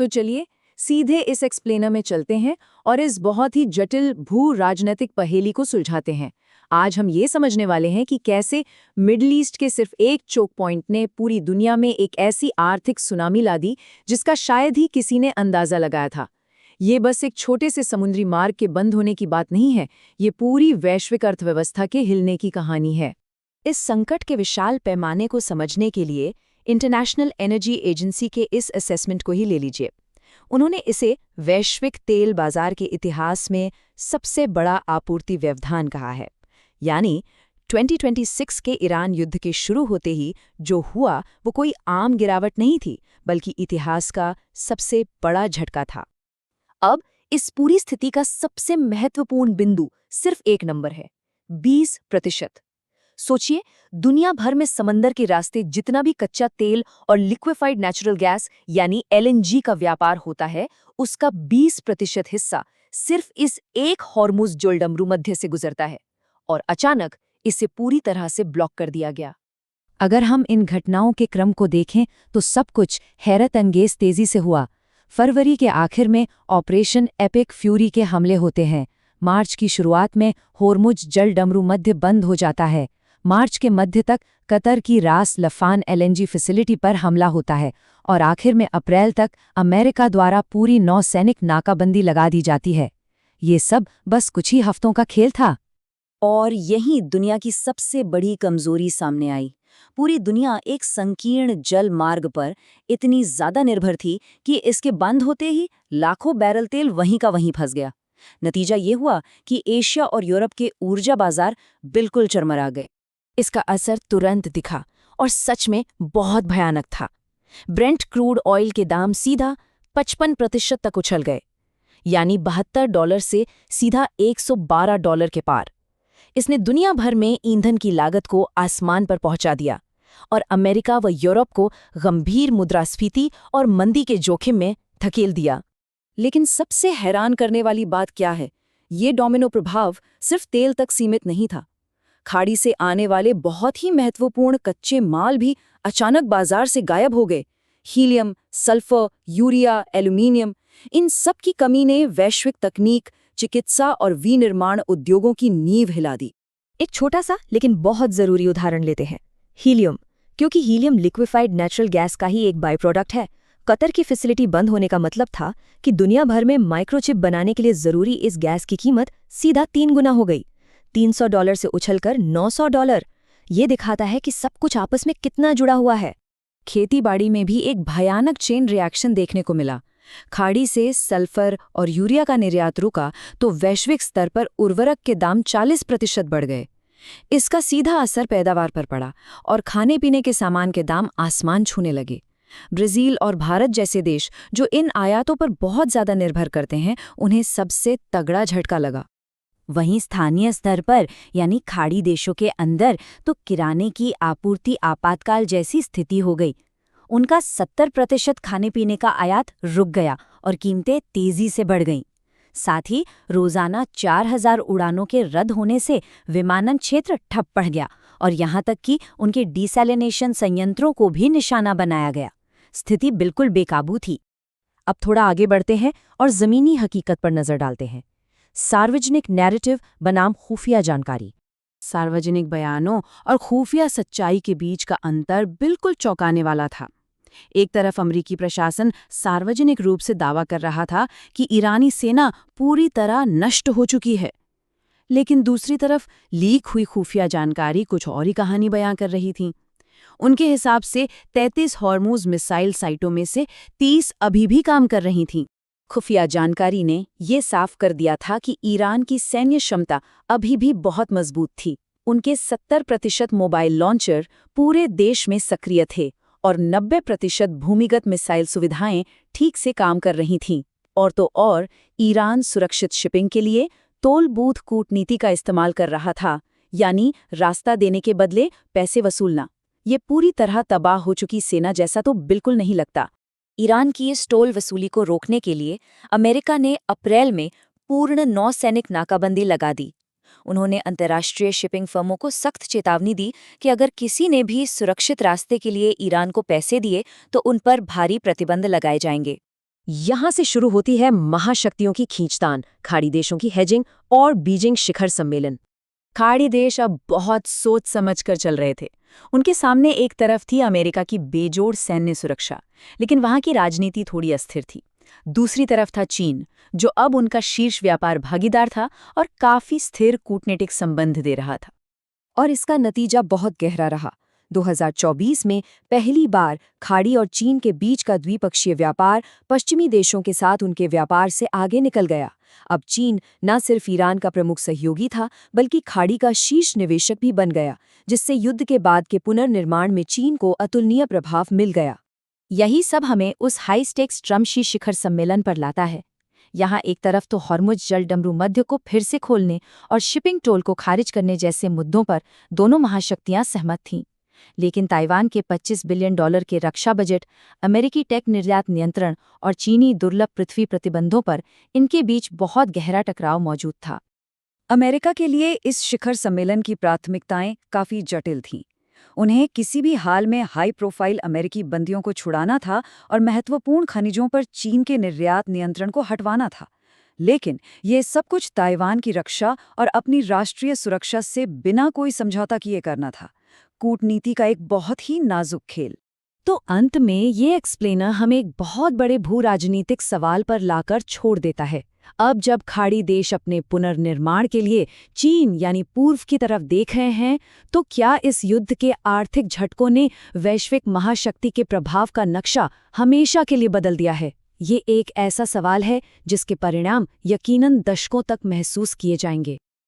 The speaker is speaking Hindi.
तो चलिए सीधे इस एक्सप्लेनर में चलते हैं और इस बहुत ही जटिल भू राजनीतिक पहेली को सुलझाते हैं। आज हम ये समझने वाले हैं कि कैसे मिडल ईस्ट के सिर्फ एक चोक पॉइंट ने पूरी दुनिया में एक ऐसी आर्थिक सुनामी ला दी जिसका शायद ही किसी ने अंदाजा लगाया था। ये बस एक छोटे से समुद्री मार्ग के बंद होने की बात नहीं है, ये पूरी वैश्विक अर्थव्यवस्था के हिलने की कहानी है। इस संकट के विशाल पैमाने को समझने के लिए इंटरनेशनल एनर्जी एजेंसी के इस असेसमेंट को ही ले लीजिए। उन्होंने इसे वैश्विक तेल बाजार के इतिहास में सबसे बड़ा आपूर्ति व्यवधान कहा है। यानी 2026 के ईरान युद्ध के शुरू होते ही जो हुआ वो कोई आम गिरावट नहीं थी, बल्कि इतिहास का सबसे बड़ा झटका था। अब इस पूरी स्थिति का सबसे महत्वपूर्ण बिंदु सिर्फ एक नंबर है, 20%। सोचिए, दुनिया भर में समंदर के रास्ते जितना भी कच्चा तेल और लिक्विफाइड नेचुरल गैस यानी एलएनजी का व्यापार होता है, उसका 20% हिस्सा सिर्फ इस एक हॉर्मुज जोल्डमरू मध्य से गुजरता है, और अचानक इसे पूरी तरह से ब्लॉक कर दिया गया। अगर हम इन घटनाओं के क्रम को देखें तो सब कुछ हैरत अंगेज तेजी से हुआ। फरवरी के आखिर में ऑपरेशन एपिक फ्यूरी के हमले होते हैं। मार्च की शुरुआत में होर्मुज जल डमरू मध्य बंद हो जाता है। मार्च के मध्य तक कतर की रास लफान एलएनजी फैसिलिटी पर हमला होता है, और आखिर में अप्रैल तक अमेरिका द्वारा पूरी नौसैनिक नाकाबंदी लगा दी जाती है। ये सब बस कुछ ही हफ्तों का खेल था। और यहीं दुनिया की सबसे बड़ी कमजोरी सामने आई। पूरी दुनिया एक संकीर्ण जल मार्ग पर इतनी ज्यादा निर्भर थी कि इसके बंद होते ही लाखों बैरल तेल वहीं का वहीं फंस गया। नतीजा ये हुआ कि एशिया और यूरोप के ऊर्जा बाजार बिल्कुल चरमरा गए। इसका असर तुरंत दिखा और सच में बहुत भयानक था। ब्रेंट क्रूड ऑयल के दाम सीधा 55% तक उछल गए, यानी $72 से सीधा $112 के पार। इसने दुनिया भर में ईंधन की लागत को आसमान पर पहुंचा दिया और अमेरिका व यूरोप को गंभीर मुद्रास्फीति और मंदी के जोखिम में धकेल दिया। लेकिन सबसे हैरान करने वाली बात क्या है, ये डोमिनो प्रभाव सिर्फ तेल तक सीमित नहीं था। खाड़ी से आने वाले बहुत ही महत्वपूर्ण कच्चे माल भी अचानक बाजार से गायब हो गए। हीलियम, सल्फर, यूरिया, एल्यूमीनियम, इन सब की कमी ने वैश्विक तकनीक, चिकित्सा और विनिर्माण उद्योगों की नींव हिला दी। एक छोटा सा लेकिन बहुत जरूरी उदाहरण लेते हैं, हीलियम। क्योंकि हीलियम लिक्विफाइड नेचुरल गैस का ही एक बाई प्रोडक्ट है। कतर की फैसिलिटी बंद होने का मतलब था कि दुनिया भर में माइक्रोचिप बनाने के लिए जरूरी इस गैस की कीमत सीधा 3 गुना हो गई, $300 से उछलकर $900। ये दिखाता है कि सब कुछ आपस में कितना जुड़ा हुआ है। खेतीबाड़ी में भी एक भयानक चेन रिएक्शन देखने को मिला। खाड़ी से सल्फर और यूरिया का निर्यात रुका तो वैश्विक स्तर पर उर्वरक के दाम 40% बढ़ गए। इसका सीधा असर पैदावार पर पड़ा और खाने पीने के सामान के दाम आसमान छूने लगे। ब्राजील और भारत जैसे देश जो इन आयातों पर बहुत ज्यादा निर्भर करते हैं, उन्हें सबसे तगड़ा झटका लगा। वहीं स्थानीय स्तर पर यानी खाड़ी देशों के अंदर तो किराने की आपूर्ति आपातकाल जैसी स्थिति हो गई। उनका 70% खाने पीने का आयात रुक गया और कीमतें तेजी से बढ़ गईं। साथ ही रोजाना 4000 उड़ानों के रद्द होने से विमानन क्षेत्र ठप पड़ गया और यहां तक कि उनके डिसैलिनेशन संयंत्रों को भी निशाना बनाया गया। स्थिति बिल्कुल बेकाबू थी। अब थोड़ा आगे बढ़ते हैं और जमीनी हकीकत पर नजर डालते हैं। सार्वजनिक नैरेटिव बनाम खुफिया जानकारी। सार्वजनिक बयानों और खुफिया सच्चाई के बीच का अंतर बिल्कुल चौंकाने वाला था। एक तरफ अमेरिकी प्रशासन सार्वजनिक रूप से दावा कर रहा था कि ईरानी सेना पूरी तरह नष्ट हो चुकी है, लेकिन दूसरी तरफ लीक हुई खुफिया जानकारी कुछ और ही कहानी बयां कर रही थी। उनके हिसाब से 33 हॉर्मुज मिसाइल साइटों में से 30 अभी भी काम कर रही थीं। खुफिया जानकारी ने ये साफ कर दिया था कि ईरान की सैन्य क्षमता अभी भी बहुत मजबूत थी। उनके 70% मोबाइल लॉन्चर पूरे देश में सक्रिय थे और 90% भूमिगत मिसाइल सुविधाएं ठीक से काम कर रही थीं। और तो और ईरान सुरक्षित शिपिंग के लिए तोल-बूथ कूटनीति का इस्तेमाल कर रहा था, यानी रास्ता देने के बदले पैसे वसूलना। ये पूरी तरह तबाह हो चुकी सेना जैसा तो बिल्कुल नहीं लगता। ईरान की इस टोल वसूली को रोकने के लिए अमेरिका ने अप्रैल में पूर्ण नौसैनिक नाकाबंदी लगा दी। उन्होंने अंतर्राष्ट्रीय शिपिंग फर्मों को सख्त चेतावनी दी कि अगर किसी ने भी सुरक्षित रास्ते के लिए ईरान को पैसे दिए तो उन पर भारी प्रतिबंध लगाए जाएंगे। यहाँ से शुरू होती है महाशक्तियों की खींचतान, खाड़ी देशों की हेजिंग और बीजिंग शिखर सम्मेलन। खाड़ी देश अब बहुत सोच समझ कर चल रहे थे। उनके सामने एक तरफ थी अमेरिका की बेजोड़ सैन्य सुरक्षा, लेकिन वहां की राजनीति थोड़ी अस्थिर थी। दूसरी तरफ था चीन, जो अब उनका शीर्ष व्यापार भागीदार था और काफी स्थिर कूटनीतिक संबंध दे रहा था। और इसका नतीजा बहुत गहरा रहा। 2024 में पहली बार खाड़ी और चीन के बीच का द्विपक्षीय व्यापार पश्चिमी देशों के साथ उनके व्यापार से आगे निकल गया। अब चीन न सिर्फ ईरान का प्रमुख सहयोगी था, बल्कि खाड़ी का शीर्ष निवेशक भी बन गया, जिससे युद्ध के बाद के पुनर्निर्माण में चीन को अतुलनीय प्रभाव मिल गया। यही सब हमें उस हाई स्टेक्स ट्रम्पशी शिखर सम्मेलन पर लाता है। यहाँ एक तरफ तो हॉर्मुज जल डमरू मध्य को फिर से खोलने और शिपिंग टोल को खारिज करने जैसे मुद्दों पर दोनों महाशक्तियां सहमत थीं, लेकिन ताइवान के $25 बिलियन के रक्षा बजट, अमेरिकी टेक निर्यात नियंत्रण और चीनी दुर्लभ पृथ्वी प्रतिबंधों पर इनके बीच बहुत गहरा टकराव मौजूद था। अमेरिका के लिए इस शिखर सम्मेलन की प्राथमिकताएं काफी जटिल थीं। उन्हें किसी भी हाल में हाई प्रोफाइल अमेरिकी बंदियों को छुड़ाना था और महत्वपूर्ण खनिजों पर चीन के निर्यात नियंत्रण को हटवाना था। लेकिन ये सब कुछ ताइवान की रक्षा और अपनी राष्ट्रीय सुरक्षा से बिना कोई समझौता किए करना था। कूटनीति का एक बहुत ही नाजुक खेल। तो अंत में ये एक्सप्लेनर हमें एक बहुत बड़े भू-राजनीतिक सवाल पर लाकर छोड़ देता है। अब जब खाड़ी देश अपने पुनर्निर्माण के लिए चीन यानी पूर्व की तरफ देख रहे हैं, तो क्या इस युद्ध के आर्थिक झटकों ने वैश्विक महाशक्ति के प्रभाव का नक्शा हमेशा के लिए बदल दिया है? ये एक ऐसा सवाल है जिसके परिणाम यकीनन दशकों तक महसूस किए जाएंगे।